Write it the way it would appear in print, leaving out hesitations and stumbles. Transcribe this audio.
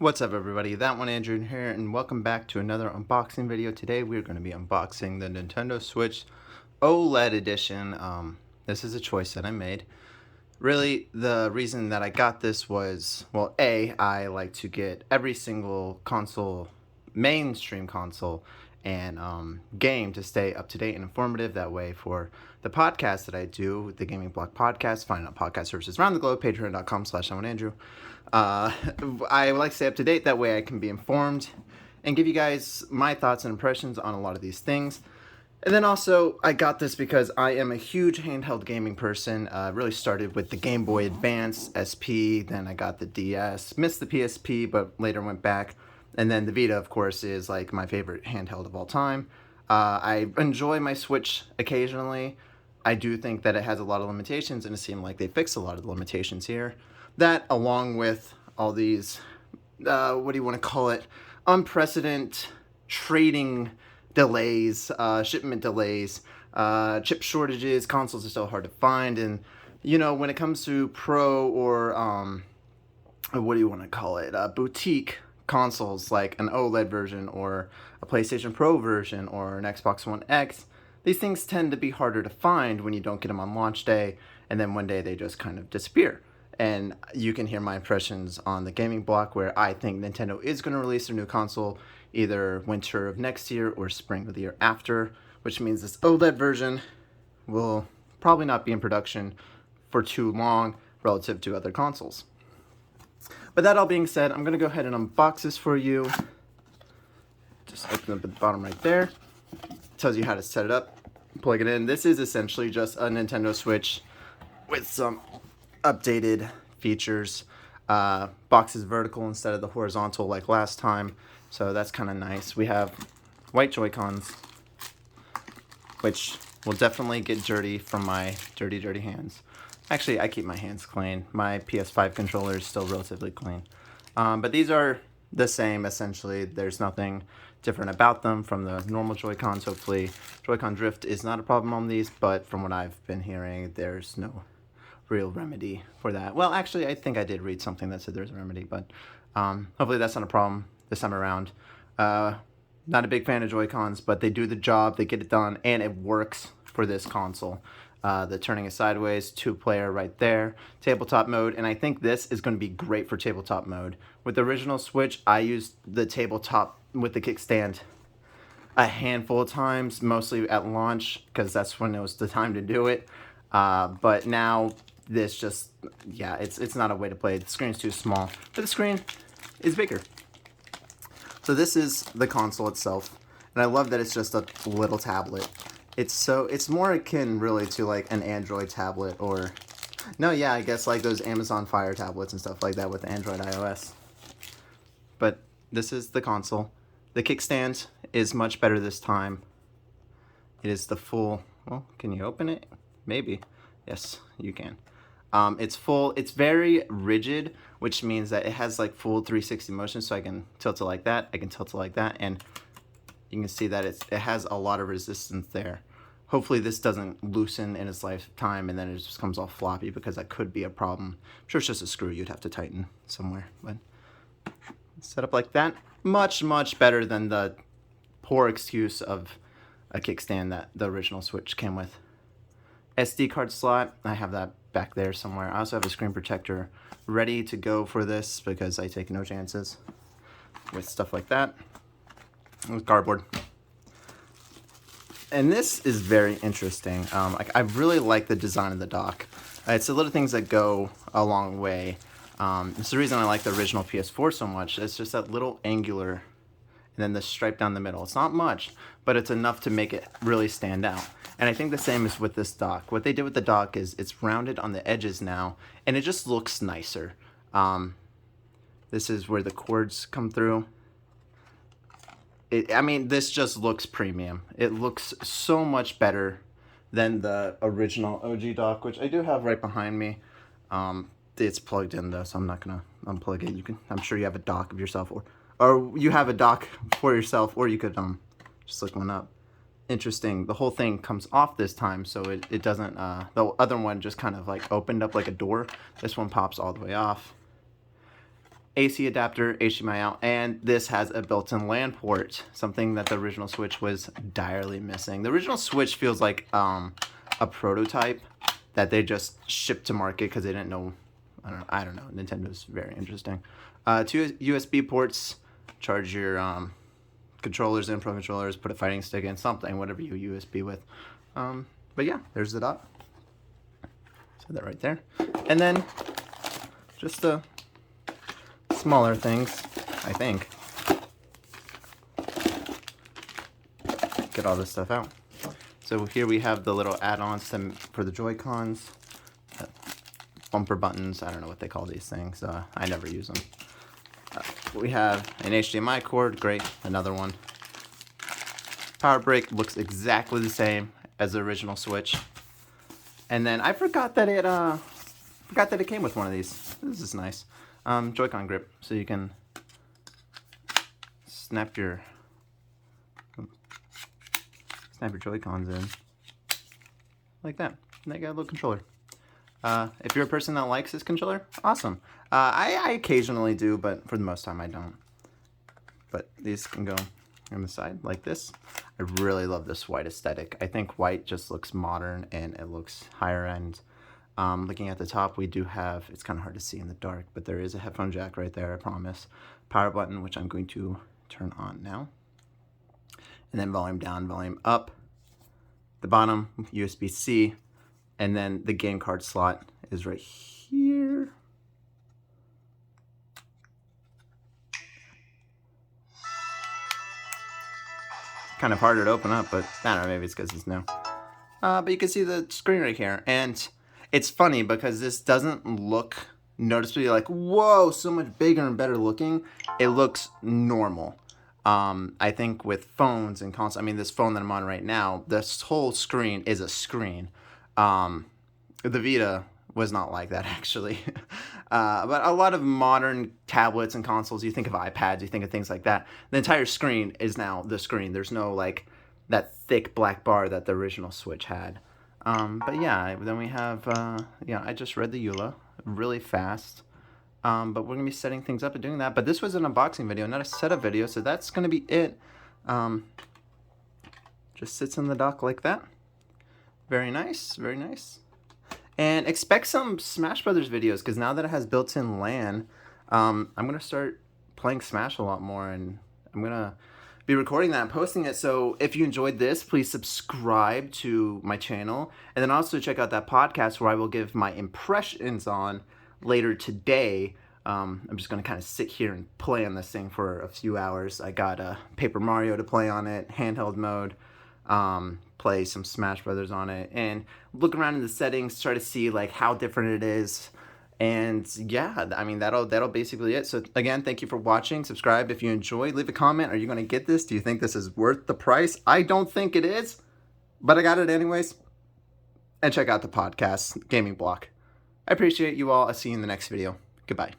What's up everybody, that one Andrew here, and welcome back to another unboxing video. Today we're going to be unboxing the Nintendo Switch OLED edition. This is a choice that I made. Really, the reason that I got this was, well, I like to get every single console, mainstream console, and game to stay up to date and informative. That way, for the podcast that I do, the Gaming Block Podcast, find out podcast services around the globe, patreon.com/Andrew. I like to stay up to date. That way, I can be informed and give you guys my thoughts and impressions on a lot of these things. And then also, I got this because I am a huge handheld gaming person. Really started with the Game Boy Advance SP, then I got the DS, missed the PSP, but later went back. And then the Vita, of course, is like my favorite handheld of all time. I enjoy my Switch occasionally. I do think that it has a lot of limitations, and it seemed like they fixed a lot of the limitations here. That, along with all these, what do you want to call it, unprecedented trading delays, shipment delays, chip shortages, consoles are still hard to find, and you know, when it comes to pro or what do you want to call it, boutique consoles like an OLED version or a PlayStation Pro version or an Xbox One X, these things tend to be harder to find when you don't get them on launch day, and then one day they just kind of disappear. And you can hear my impressions on the Gaming Block, where I think Nintendo is going to release their new console either winter of next year or spring of the year after, which means this OLED version will probably not be in production for too long relative to other consoles. But that all being said, I'm going to go ahead and unbox this for you. Just open up at the bottom right there. It tells you how to set it up, plug it in. This is essentially just a Nintendo Switch with some updated features. Box is vertical instead of the horizontal like last time, so that's kind of nice. We have white Joy-Cons, which will definitely get dirty from my dirty hands. Actually, I keep my hands clean. My PS5 controller is still relatively clean. But these are the same, essentially. There's nothing different about them from the normal Joy-Cons. Hopefully, Joy-Con drift is not a problem on these, but from what I've been hearing, there's no real remedy for that. Well, actually, I think I did read something that said there's a remedy, but hopefully that's not a problem this time around. Not a big fan of Joy-Cons, but they do the job, they get it done, and it works for this console. The turning it sideways, 2-player right there, tabletop mode, and I think this is going to be great for tabletop mode. With the original Switch, I used the tabletop with the kickstand a handful of times, mostly at launch, because that's when it was the time to do it. But now this just, yeah, it's not a way to play. The screen's too small, but the screen is bigger. So this is the console itself, and I love that it's just a little tablet. It's more akin really to like an Android tablet, or no, yeah, I guess like those Amazon Fire tablets and stuff like that with Android iOS. But this is the console. The kickstand is much better this time. It is the full, well, can you open it? Maybe. Yes, you can. It's full. It's very rigid, which means that it has like full 360 motion, so I can tilt it like that, I can tilt it like that, and you can see that it has a lot of resistance there. Hopefully this doesn't loosen in its lifetime and then it just comes all floppy, because that could be a problem. I'm sure it's just a screw you'd have to tighten somewhere, but set up like that. Much better than the poor excuse of a kickstand that the original Switch came with. SD card slot, I have that back there somewhere. I also have a screen protector ready to go for this because I take no chances with stuff like that. With cardboard. And this is very interesting. I really like the design of the dock. It's the little things that go a long way. It's the reason I like the original PS4 so much. It's just that little angular, and then the stripe down the middle. It's not much, but it's enough to make it really stand out. And I think the same is with this dock. What they did with the dock is it's rounded on the edges now, and it just looks nicer. This is where the cords come through. I mean, this just looks premium. It looks so much better than the original OG dock, which I do have right behind me. It's plugged in though, so I'm not gonna unplug it. I'm sure you have a dock of yourself, or you have a dock for yourself, or you could just look one up. Interesting. The whole thing comes off this time, so it doesn't. The other one just kind of like opened up like a door. This one pops all the way off. AC adapter, HDMI out, and this has a built-in LAN port, something that the original Switch was direly missing. The original Switch feels like a prototype that they just shipped to market because they didn't know. I don't know. Nintendo's very interesting. 2 USB ports. Charge your controllers in, Pro controllers. Put a fighting stick in, something, whatever you USB with. But yeah, there's the dock. So that right there, and then just the smaller things, I think. Get all this stuff out. So here we have the little add-ons for the Joy-Cons, bumper buttons. I don't know what they call these things. I never use them. We have an HDMI cord, great, another one. Power brick looks exactly the same as the original Switch. And then I forgot that it came with one of these. This is nice. Joy-Con grip, so you can snap your Joy-Cons in like that. And they got a little controller. If you're a person that likes this controller, awesome. I occasionally do, but for the most time I don't. But these can go on the side like this. I really love this white aesthetic. I think white just looks modern and it looks higher end. Looking at the top, we do have, it's kind of hard to see in the dark, but there is a headphone jack right there, I promise. Power button, which I'm going to turn on now. And then volume down, volume up. The bottom, USB-C. And then the game card slot is right here. Kind of harder to open up, but I don't know, maybe it's because it's new. But you can see the screen right here, and it's funny because this doesn't look noticeably like, whoa, so much bigger and better looking. It looks normal. I think with phones and consoles, I mean, this phone that I'm on right now, this whole screen is a screen. The Vita was not like that, actually. But a lot of modern tablets and consoles, you think of iPads, you think of things like that. The entire screen is now the screen. There's no, like, that thick black bar that the original Switch had. But yeah, then we have, yeah, I just read the EULA really fast. But we're going to be setting things up and doing that. But this was an unboxing video, not a setup video, so that's going to be it. Just sits in the dock like that. Very nice, very nice. And expect some Smash Brothers videos, because now that it has built-in LAN, I'm going to start playing Smash a lot more, and I'm going to be recording that and posting it. So if you enjoyed this, please subscribe to my channel, and then also check out that podcast where I will give my impressions on later today. I'm just going to kind of sit here and play on this thing for a few hours. I got Paper Mario to play on it, handheld mode. Play some Smash Brothers on it, and look around in the settings, try to see like how different it is. And yeah, I mean, that'll basically it. So again, thank you for watching. Subscribe if you enjoyed. Leave a comment. Are you going to get this? Do you think this is worth the price? I don't think it is, but I got it anyways. And check out the podcast, Gaming Block. I appreciate you all. I'll see you in the next video. Goodbye.